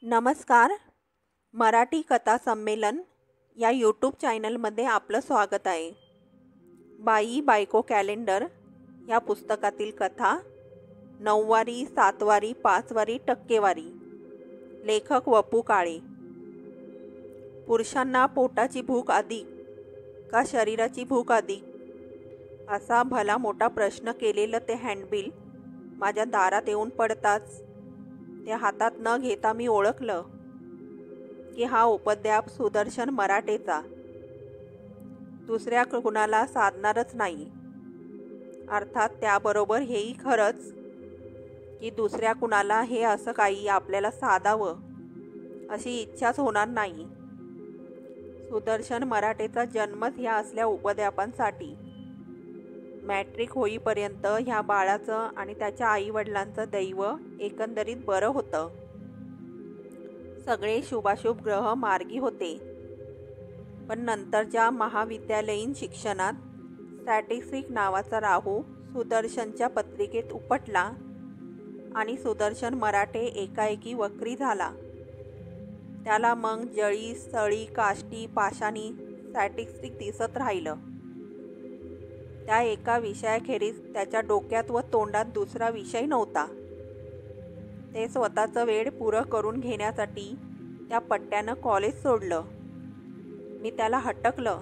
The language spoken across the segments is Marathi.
नमस्कार. मराठी कथा संमेलन या यूट्यूब चॅनलमध्ये आपलं स्वागत आहे. बाई बायको कॅलेंडर या पुस्तकातील कथा 9 वारी 7 वारी 5 वारी टक्केवारी. लेखक वपू काळे. पुरुषांना पोटाची भूक अधिक का शरीराची भूक अधिक, असा भला मोठा प्रश्न केलेलं ते हँडबिल माझ्या दारात येऊन पडताच ते हातात न घेता मी ओळखलं की हा उपद्व्याप सुदर्शन मराठेचा. दुसऱ्या कुणाला साधणारच नाही. अर्थात त्याबरोबर हेही खरंच की दुसऱ्या कुणाला हे असं काही आपल्याला साधावं अशी इच्छाच होणार नाही. सुदर्शन मराठेचा जन्मच ह्या असल्या उपद्व्यापांसाठी. मॅट्रिक होईपर्यंत ह्या बाळाचं आणि त्याच्या आईवडिलांचं दैव एकंदरीत बरं होतं. सगळे शुभाशुभ ग्रह मार्गी होते. पण नंतरच्या महाविद्यालयीन शिक्षणात स्टॅटिस्टिक नावाचा राहू सुदर्शनच्या पत्रिकेत उपटला आणि सुदर्शन मराठे एकाएकी वक्री झाला. त्याला मग जळी सळी काष्टी पाषाणी स्टॅटिस्टिक दिसत राहिलं. त्या एका विषयाखेरीज त्याच्या डोक्यात व तोंडात दुसरा विषय नव्हता. ते स्वतःचं वेळ पुरं करून घेण्यासाठी त्या पट्ट्यानं कॉलेज सोडलं. मी त्याला हटकलं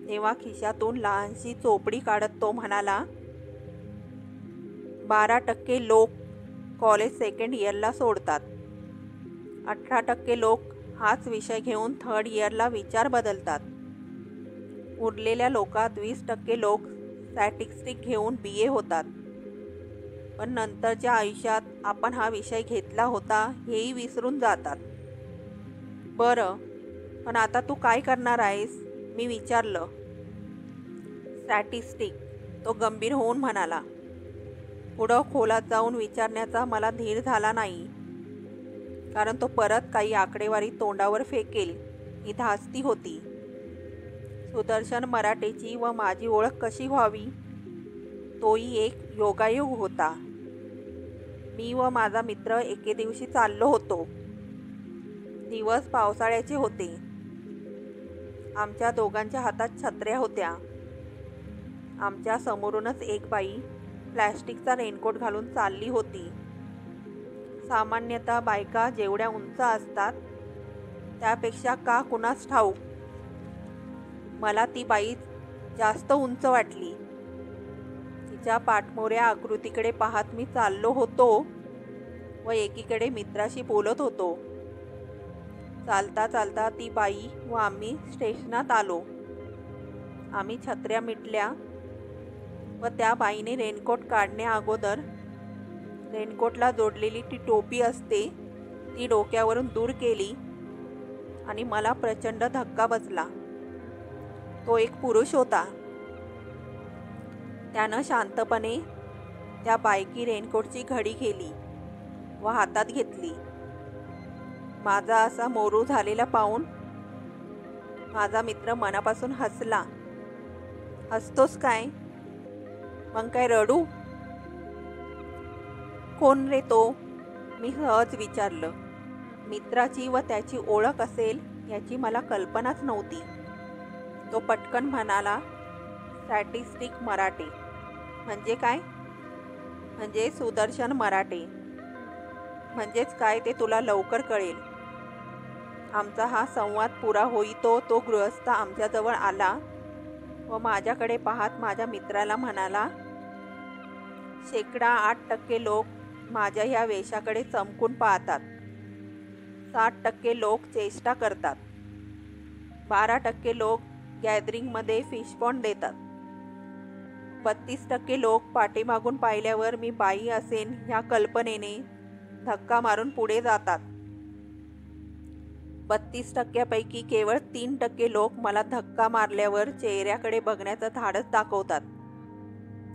तेव्हा खिशातून लहानशी चोपडी काढत तो म्हणाला, 12% लोक कॉलेज सेकंड इयरला सोडतात. 18% लोक हाच विषय घेऊन थर्ड इयरला विचार बदलतात. उरलेल्या लोकात 20% लोक स्टॅटिस्टिक घेऊन BA होतात. पण नंतरच्या आयुष्यात आपण हा विषय घेतला होता हेही विसरून जातात. बरं, पण आता तू काय करणार आहेस, मी विचारलं. स्टॅटिस्टिक, तो गंभीर होऊन म्हणाला. पुढं खोलात जाऊन विचारण्याचा मला धीर झाला नाही, कारण तो परत काही आकडेवारी तोंडावर फेकेल ही धास्ती होती. सुदर्शन मराठेची व माझी ओळख कशी व्हावी, तोही एक योगायोग होता. मी व माझा मित्र एके दिवशी चाललो होतो. दिवस पावसाळ्याचे होते. आमच्या दोघांच्या हातात छत्र्या होत्या. आमच्या समोरूनच एक बाई प्लॅस्टिकचा रेनकोट घालून चालली होती. सामान्यतः बायका जेवढ्या उंच असतात त्यापेक्षा का कुणास ठाऊक मला ती बाई जास्त उंच वाटली. तिच्या पाठमोऱ्या आकृतीकडे पाहत मी चाललो होतो व एकीकडे मित्राशी बोलत होतो. चालता चालता ती बाई व आम्ही स्टेशनात आलो. आम्ही छत्र्या मिटल्या व त्या बाईने रेनकोट काढण्या अगोदर रेनकोटला जोडलेली ती टोपी असते ती डोक्यावरून दूर केली आणि मला प्रचंड धक्का बसला. तो एक पुरुष होता. त्यानं शांतपणे त्या बायकी रेनकोटची घडी केली व हातात घेतली. माझा असा मोरू झालेला पाहून माझा मित्र मनापासून हसला. हसतोस काय, मग काय रडू? कोण रे तो, मी सहज विचारलं. मित्राची व त्याची ओळख असेल याची मला कल्पनाच नव्हती. तो पटकन म्हणाला, स्टॅटिस्टिक मराठे. म्हणजे काय? म्हणजे सुदर्शन मराठे. म्हणजेच काय ते तुला लवकर कळेल. आमचा हा संवाद पुरा होईतो तो गृहस्थ आमच्याजवळ आला व माझ्याकडे पाहत माझ्या मित्राला म्हणाला, 8% लोक माझ्या ह्या वेशाकडे चमकून पाहतात. 60% लोक चेष्टा करतात. 12% लोक गॅदरिंगमध्ये फिशपॉन्ड देतात. 32% लोक पाठीमागून पाहिल्यावर मी बाई असेन ह्या कल्पनेने धक्का मारून पुढे जातात. 32% केवळ 3% लोक मला धक्का मारल्यावर चेहऱ्याकडे बघण्याचं धाडस दाखवतात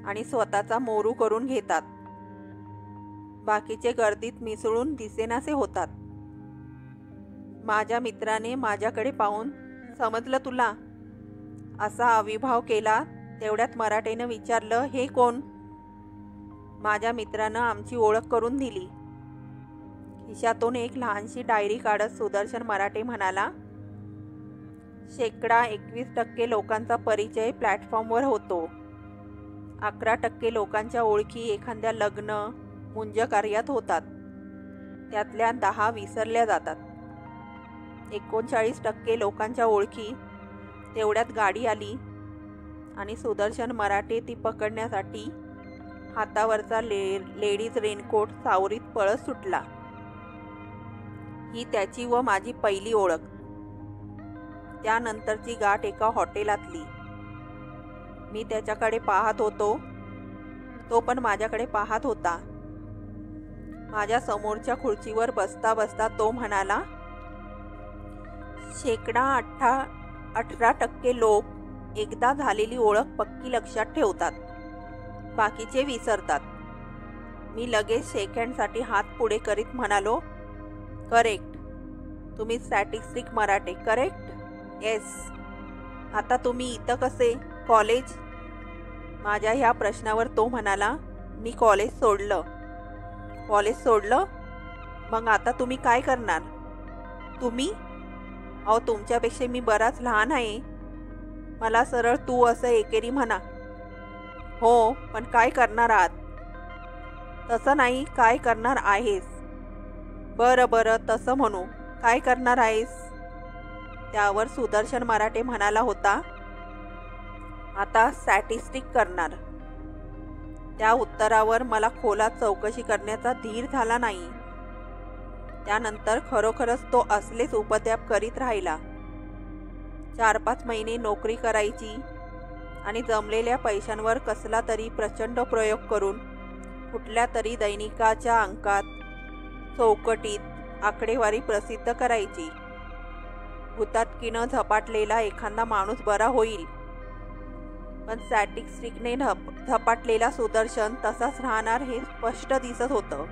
आणि स्वतःचा मोरू करून घेतात. बाकीचे गर्दीत मिसळून दिसेनासे होतात. माझ्या मित्राने माझ्याकडे पाहून, समजलं तुला, असा अविभाव केला. तेवढ्यात मराठेनं विचारलं, हे कोण? माझ्या मित्रानं आमची ओळख करून दिली. खिशातून एक लहानशी डायरी काढत सुदर्शन मराठे म्हणाला, 21% लोकांचा परिचय प्लॅटफॉर्मवर होतो. 11% लोकांच्या ओळखी एखाद्या लग्न मुंज कार्यात होतात. त्यातल्या 10 विसरल्या जातात. 39% लोकांच्या ओळखी तेवढ्यात गाडी आली आणि सुदर्शन मराठे ती पकडण्यासाठी हातावरचा लेडीज रेनकोट सावरीत पळत सुटला. ही त्याची व माझी पहिली ओळख. त्यानंतरची गाठ एका हॉटेलातली. मी त्याच्याकडे पाहत होतो, तो पण माझ्याकडे पाहत होता. माझ्या समोरच्या खुर्चीवर बसता बसता तो म्हणाला, 18% लोक एकदा झालेली ओळख पक्की लक्षात ठेवतात, बाकीचे विसरतात. मी लगेच शेक हँडसाठी हात पुढे करीत म्हणालो, करेक्ट. तुम्ही स्टॅटिस्टिक मराठे, करेक्ट? येस. आता तुम्ही इथं कसे? कॉलेज? माझ्या ह्या प्रश्नावर तो म्हणाला, मी कॉलेज सोडलं. कॉलेज सोडलं? मग आता तुम्ही काय करणार? तुम्ही? अहो, तुमच्यापेक्षा मी बराच लहान आहे. मला सरळ तू असं एकेरी म्हणा. हो, पण काय करणार आहात? तसं नाही, काय करणार आहेस? बरं तसं म्हणू. काय करणार आहेस? त्यावर सुदर्शन मराठे म्हणाला होता, आता स्टॅटिस्टिक करणार. त्या उत्तरावर मला खोलात चौकशी करण्याचा धीर झाला नाही. त्यानंतर खरोखरच तो असलेच उपद्व्याप करीत राहिला. 4-5 महिने नोकरी करायची आणि जमलेल्या पैशांवर कसला तरी प्रचंड प्रयोग करून कुठल्या तरी दैनिकाच्या अंकात चौकटीत आकडेवारी प्रसिद्ध करायची. हुतात्कीनं झपाटलेला एखादा माणूस बरा होईल, पण स्टॅटिस्टिकने झपाटलेला सुदर्शन तसाच राहणार हे स्पष्ट दिसत होतं.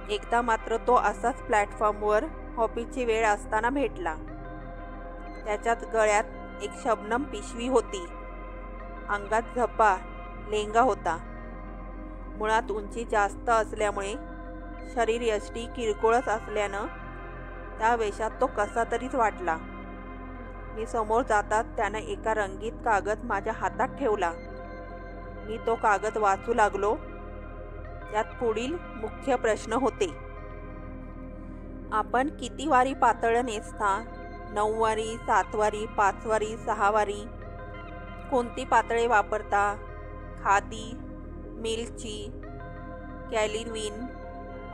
एकदा मात्र तो असाच प्लॅटफॉर्मवर ऑफिसची वेळ असताना भेटला. त्याच्यात गळ्यात एक शबनम पिशवी होती. अंगात झब्बा लेंगा होता. मुळात उंची जास्त असल्यामुळे शरीर यष्टी किरकोळच असल्यानं त्या वेशात तो कसा तरीच वाटला. मी समोर जातात त्यानं एका रंगीत कागद माझ्या हातात ठेवला. मी तो कागद वाचू लागलो. त्यात पुढील मुख्य प्रश्न होते. आपण किती वारी पातळ नेसता? 9 वारी, 7 वारी, 5 वारी, 6 वारी? कोणती पातळे वापरता? खादी, मिल्कची, कॅलिविन,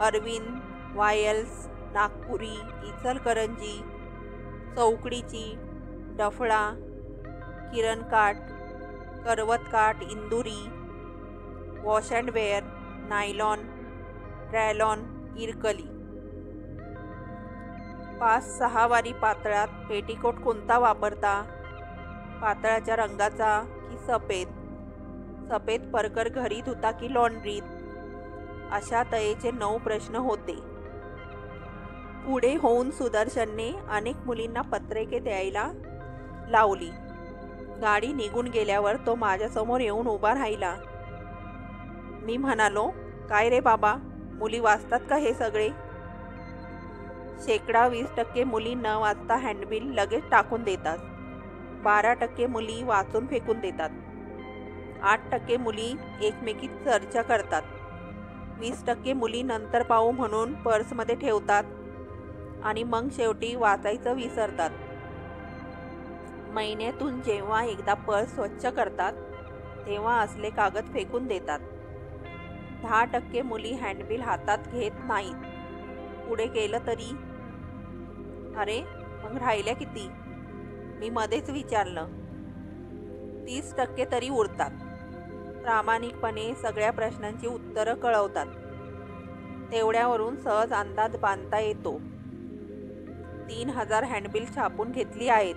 अरविंद, वायल्स, नागपुरी, इचलकरंजी, चौकडीची, डफळा, किरणकाठ, करवतकाठ, इंदुरी, वॉश अँड वेअर, नायलॉन, रॅलॉन, इरकली? 5-6 वारी पातळात पेटीकोट कोणता वापरता? पातळाच्या रंगाचा की सफेद? सफेद परकर घरी धुता की लॉन्ड्रीत? अशा तऱ्हेचे 9 प्रश्न होते. पुढे होऊन सुदर्शनने अनेक मुलींना पत्रिके द्यायला लावली. गाडी निघून गेल्यावर तो माझ्यासमोर येऊन उभा राहिला. मी म्हणालो, काय रे बाबा, मुली वाचतात का हे सगळे? 20% मुली न वाचता हँडबिल लगेच टाकून देतात. 12% मुली वाचून फेकून देतात. 8% मुली एकमेकीत चर्चा करतात. 20% मुली नंतर पाहू म्हणून पर्समध्ये ठेवतात आणि मग शेवटी वाचायचं विसरतात. महिन्यातून जेव्हा एकदा पर्स स्वच्छ करतात तेव्हा असले कागद फेकून देतात. 10% मुली हँडबिल हातात घेत नाहीत. पुढे गेलं तरी. अरे मग राहिल्या किती? मी मध्येच विचारलं. 30% तरी उरतात. प्रामाणिकपणे सगळ्या प्रश्नांची उत्तरं कळवतात. तेवढ्यावरून सहज अंदाज बांधता येतो. 3000 हँडबिल छापून घेतली आहेत.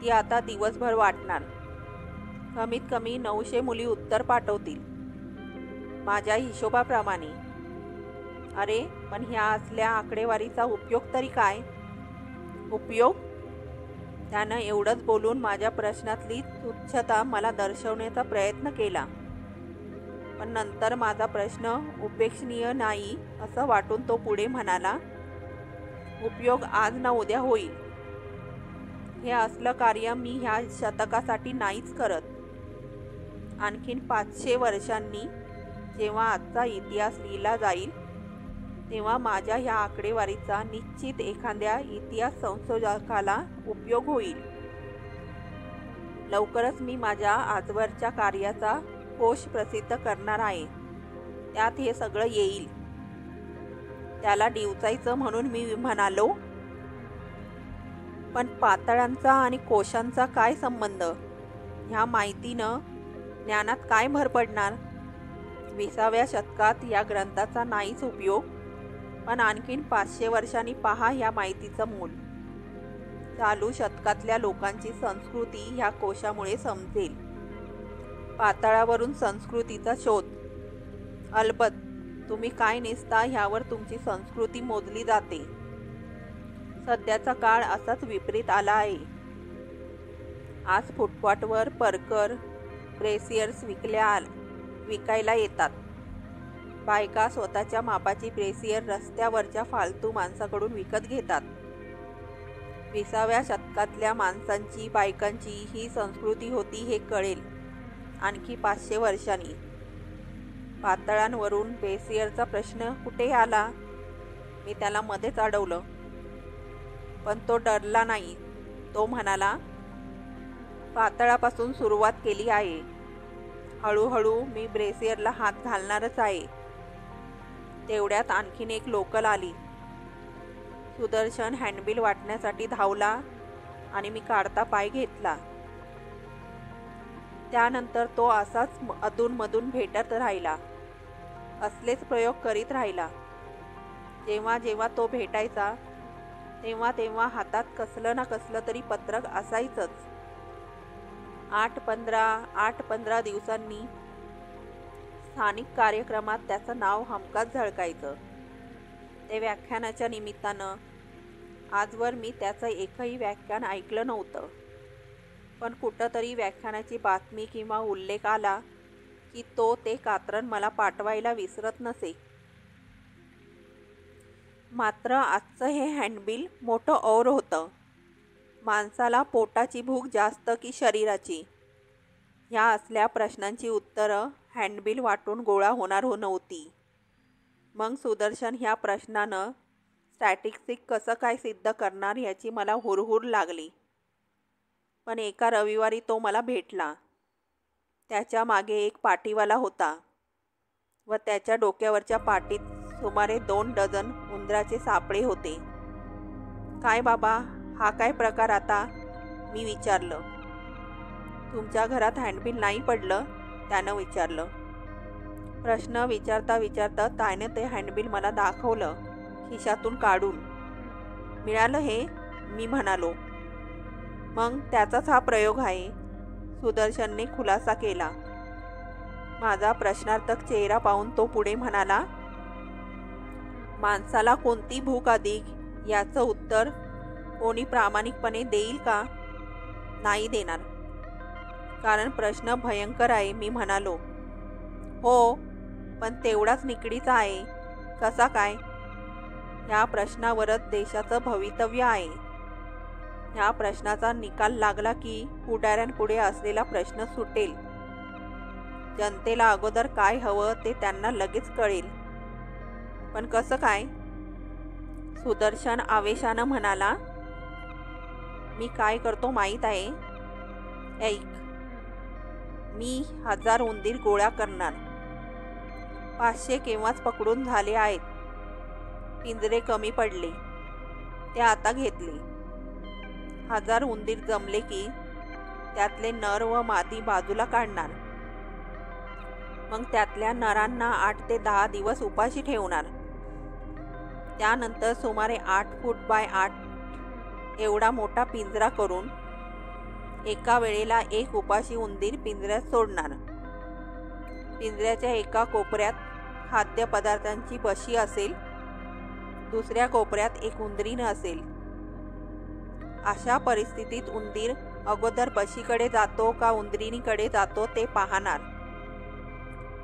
ती आता दिवसभर वाटणार. कमीत कमी 900 मुली उत्तर पाठवतील माझ्या हिशोबाप्रमाणे. अरे पण ह्या असल्या आकडेवारीचा उपयोग तरी काय? उपयोग? त्यानं एवढंच बोलून माझ्या प्रश्नातली तुच्छता मला दर्शवण्याचा प्रयत्न केला. पण नंतर माझा प्रश्न उपेक्षणीय नाही असं वाटून तो पुढे म्हणाला, उपयोग आज ना उद्या होईल. हे असलं कार्य मी ह्या शतकासाठी नाहीच करत. आणखीन 500 वर्षांनी जेव्हा आजचा इतिहास लिहिला जाईल तेव्हा माझ्या ह्या आकडेवारीचा निश्चित एखाद्या इतिहास संशोधकाला उपयोग होईल. लवकरच मी माझ्या आजवरच्या कार्याचा कोश प्रसिद्ध करणार आहे. त्यात हे सगळं येईल. त्याला डिवचायचं म्हणून मी म्हणालो, पण पातळांचा आणि कोशांचा काय संबंध? ह्या माहितीनं ज्ञानात काय भर पडणार? 20व्या शतकात या ग्रंथाचा नाहीच उपयोग, पण आणखीन 500 वर्षांनी पहा ह्या माहितीचं मूल. चालू शतकातल्या लोकांची संस्कृती ह्या कोशामुळे समजेल. पाताळावरून संस्कृतीचा शोध. अलबत्त तुम्ही काय नेसता ह्यावर तुमची संस्कृती मोजली जाते. सध्याचा काळ असाच विपरीत आला आहे. आज फुटपाथवर परकर ब्रेसियर्स विकायला येतात. बायका स्वतःच्या मापाची ब्रेसियर रस्त्यावरच्या फालतू माणसाकडून विकत घेतात. 20व्या शतकातल्या माणसांची बायकांची ही संस्कृती होती हे कळेल आणखी 500 वर्षांनी. पातळांवरून ब्रेसियरचा प्रश्न कुठे आला? मी त्याला मध्येच अडवलं, पण तो डरला नाही. तो म्हणाला, पातळापासून सुरुवात केली आहे. हळूहळू मी ब्रेसियरला हात घालणारच आहे. तेवढ्यात आणखीन एक लोकल आली. सुदर्शन हँडबिल वाटण्यासाठी धावला आणि मी काढता पाय घेतला. त्यानंतर तो असाच अधूनमधून भेटत राहिला. असलेच प्रयोग करीत राहिला. जेव्हा जेव्हा तो भेटायचा तेव्हा तेव्हा हातात कसलं ना कसलं तरी पत्रक असायचंच. 8-15 दिवसांनी स्थानिक कार्यक्रमात त्याचं नाव हमखास झळकायचं. ते व्याख्यानाच्या निमित्तानं. आजवर मी त्याचं एकही व्याख्यान ऐकलं नव्हतं, पण कुठंतरी व्याख्यानाची बातमी किंवा उल्लेख आला की तो ते कात्रण मला पाठवायला विसरत नसे. मात्र आजचं हे हँडबिल मोठं और होतं. माणसाला पोटाची भूक जास्त की शरीराची? ह्या असल्या प्रश्नांची उत्तरं हँडबिल वाटून गोळा होणार नव्हती. मग सुदर्शन ह्या प्रश्नानं स्टॅटिस्टिक कसं काय सिद्ध करणार ह्याची मला हुरहुर लागली. पण एका रविवारी तो मला भेटला. त्याच्या मागे एक पाटीवाला होता व त्याच्या डोक्यावरच्या पाटीत सुमारे 2 डझन उंदराचे सापळे होते. काय बाबा, हा काय प्रकार आता? मी विचारलं. तुमच्या घरात हँडबिल नाही पडलं? त्यानं विचारलं. प्रश्न विचारता विचारता त्यानं ते हँडबिल मला दाखवलं खिशातून काढून. मिळालं हे? मी म्हणालो. मग त्याचाच हा प्रयोग आहे, सुदर्शनने खुलासा केला. माझा प्रश्नार्थक चेहरा पाहून तो पुढे म्हणाला, माणसाला कोणती भूक अधिक याचं उत्तर कोणी प्रामाणिकपणे देईल का? नाही देणार. कारण प्रश्न भयंकर आहे. मी म्हणालो. हो, पण तेवढाच निकडीचा आहे. कसा काय? ह्या प्रश्नावरच देशाचं भवितव्य आहे. ह्या प्रश्नाचा निकाल लागला की पुढाऱ्यांपुढे असलेला प्रश्न सुटेल. जनतेला अगोदर काय हवं ते त्यांना लगेच कळेल. पण कसं काय? सुदर्शन आवेशानं म्हणाला. मी काय करतो माहीत आहे? ऐक. मी 1000 उंदीर गोळा करणार. 500 केव्हाच पकडून झाले आहेत. पिंजरे कमी पडले, ते आता घेतले. 1000 उंदीर जमले की त्यातले नर व मादी बाजूला काढणार. मग त्यातल्या नरांना 8 ते 10 दिवस उपाशी ठेवणार. त्यानंतर सुमारे 8 फूट बाय 8 एवढा मोठा पिंजरा करून एका वेळेला एक उपाशी उंदीर पिंजऱ्यात सोडणार. पिंजऱ्याच्या एका कोपऱ्यात खाद्यपदार्थांची बशी असेल, दुसऱ्या कोपऱ्यात एक उंदरीण असेल. अशा परिस्थितीत उंदीर अगोदर बशीकडे जातो का उंदरीणीकडे जातो ते पाहणार.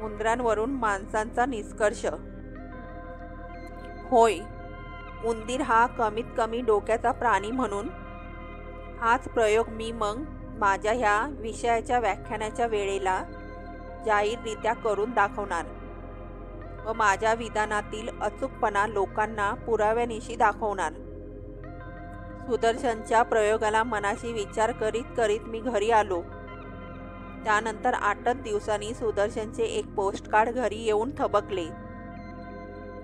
उंदरांवरून माणसांचा निष्कर्ष. होय, उंदीर हा कमीत कमी डोक्याचा प्राणी म्हणून हाच प्रयोग मी मग माझ्या ह्या विषयाच्या व्याख्यानाच्या वेळेला जाहीररित्या करून दाखवणार व माझ्या विधानातील अचूकपणा लोकांना पुराव्यानिशी दाखवणार. सुदर्शनच्या प्रयोगाला मनाशी विचार करीत करीत मी घरी आलो. त्यानंतर 8च दिवसांनी सुदर्शनचे एक पोस्टकार्ड घरी येऊन थबकले.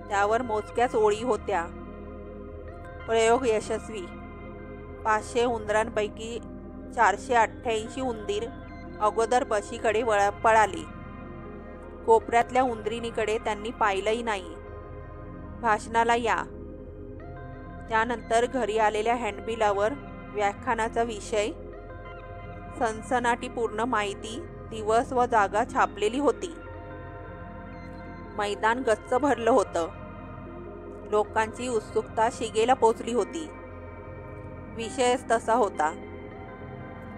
त्यावर मोजक्याच ओळी होत्या. प्रयोग यशस्वी. 500 उंदरांपैकी 488 उंदीर अगोदर बशीकडे पळाले. कोपऱ्यातल्या उंदरिणीकडे त्यांनी पाहिलंही नाही. भाषणाला या. त्यानंतर घरी आलेल्या हँडबिलावर व्याख्यानाचा विषय, सनसनाटीपूर्ण माहिती, दिवस व जागा छापलेली होती. मैदान गच्च भरलं होतं. लोकांची उत्सुकता शिगेला पोचली होती. विषयच तसा होता.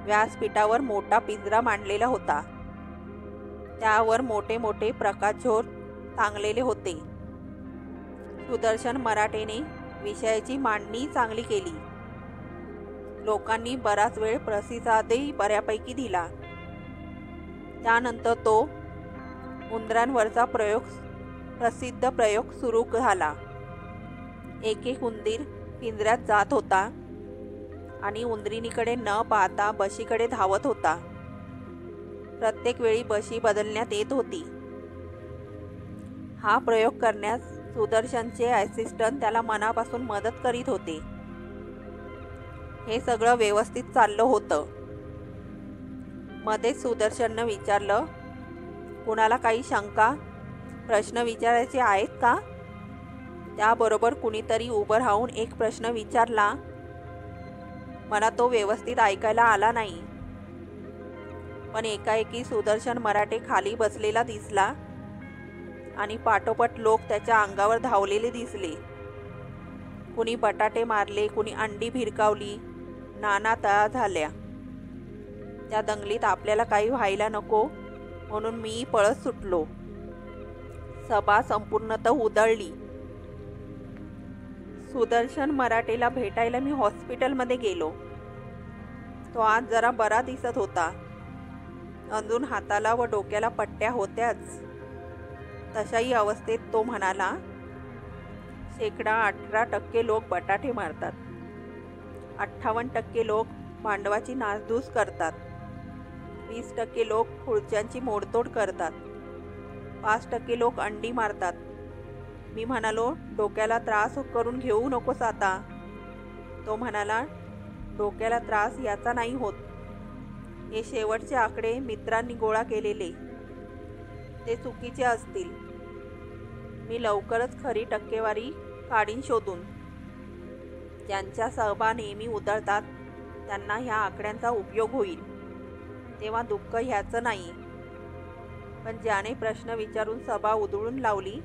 व्यासपीठावर मोठा पिंजरा मांडलेला होता. त्यावर मोठे मोठे प्रकाशझोत टांगलेले होते. सुदर्शन मराठेने विषयाची मांडणी चांगली केली. लोकांनी बराच वेळ प्रतिसादही बऱ्यापैकी दिला. त्यानंतर तो उंदरांवरचा प्रसिद्ध प्रयोग सुरू झाला. एक एक उंदीर पिंजऱ्यात जात होता आणि उंदरिणीकडे न पाहता बशीकडे धावत होता. प्रत्येक वेळी बशी बदलण्यात येत होती. हा प्रयोग करण्यास सुदर्शनचे असिस्टंट त्याला मनापासून मदत करीत होते. हे सगळं व्यवस्थित चाललं होतं. मध्येच सुदर्शननं विचारलं, कुणाला काही शंका, प्रश्न विचारायचे आहेत का? त्याबरोबर कुणीतरी उभं राहून एक प्रश्न विचारला. मला तो व्यवस्थित ऐकायला आला नाही. पण एकाएकी सुदर्शन मराठे खाली बसलेला दिसला आणि पाठोपाठ लोक त्याच्या अंगावर धावलेले दिसले. कुणी बटाटे मारले, कुणी अंडी भिरकावली, नाना तया झाल्या. त्या दंगलीत आपल्याला काही व्हायला नको म्हणून मी पळत सुटलो. सभा संपूर्णतः उधळली. सुदर्शन मराठेला भेटायला मी हॉस्पिटलमध्ये गेलो. तो आज जरा बरा दिसत होता. अजून हाताला व डोक्याला पट्ट्या होत्याच. तशाही अवस्थेत तो म्हणाला, 18% लोक बटाटे मारतात, 58% लोक भांडवाची नासधूस करतात, 20% लोक खुर्च्यांची मोडतोड करतात, 5% लोक अंडी मारतात. मी म्हणालो, डोक्याला त्रास करून घेऊ नकोस आता. तो म्हणाला, डोक्याला त्रास याचा नाही होत. हे शेवटचे आकडे मित्रांनी गोळा केलेले, ते चुकीचे असतील. मी लवकरच खरी टक्केवारी काढीन शोधून. ज्यांच्या सभा नेहमी उधळतात त्यांना ह्या आकड्यांचा उपयोग होईल. तेव्हा दुःख ह्याचं नाही. पण ज्याने प्रश्न विचारून सभा उधळून लावली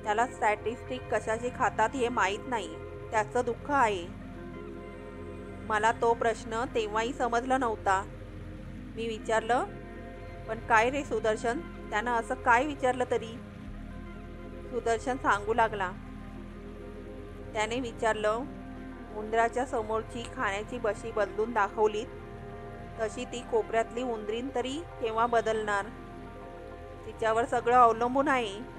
त्याला स्टॅटिस्टिक कशाचे खातात हे माहीत नाही, त्याचं दुःख आहे. मला तो प्रश्न तेव्हाही समजला नव्हता. मी विचारलं, पण काय रे सुदर्शन, त्यानं असं काय विचारलं तरी? सुदर्शन सांगू लागला. त्याने विचारलं, उंदराच्या समोरची खाण्याची बशी बदलून दाखवलीत तशी ती कोपऱ्यातली उंदरीण तरी केव्हा बदलणार? तिच्यावर सगळं अवलंबून आहे.